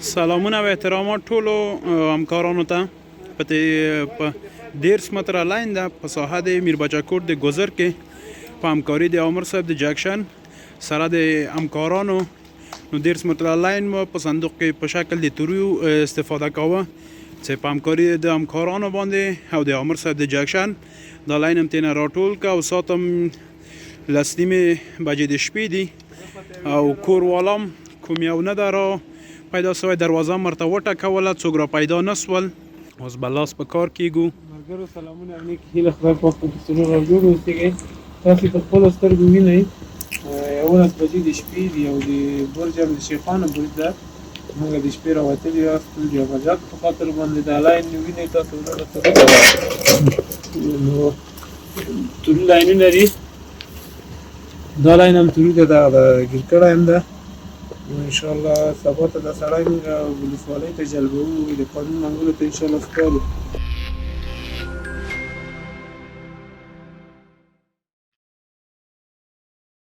سلامونه و احترامات ټولو همکارانو ته په 10 متره لاین ده په ساحه د میربچه کوټ د ګذر کې په همکاري د عمر صاحب د جکشن سره د همکارانو نو 10 متره لاین مو په صندوق کې په شکل د توریو استفاده کوه چې په همکاري د همکارانو باندې او د عمر صاحب د جکشن دا لاین هم تینه راټول که او ساتم لس نیمې بجې د شپې دي او کور والام کوم یو نه ده را پیدا سوی دروازه مرته وټکوله څوک را پیدا نسول اوس به لاس په کار کیږو ملګرو سلامونه نیک هیله خدای پاک په څلور راجوړ اوسېږئ تاسو په خپلو سترګو وینئ 11 بجې د شپې دي او د برج هم د شیخانو برج ده موږ د شپې راوتلي یاست د غجاک په خاطر باندې دا لاین وینئ تاسو نو توري لاینونه دي دا لاین هم توري ده دغه ګیر کړی هم ده انشاءالله سبا ته دا سړی موږ ولسوالۍ ته جلبوو د قانون منګولو ته انشاءالله سپارو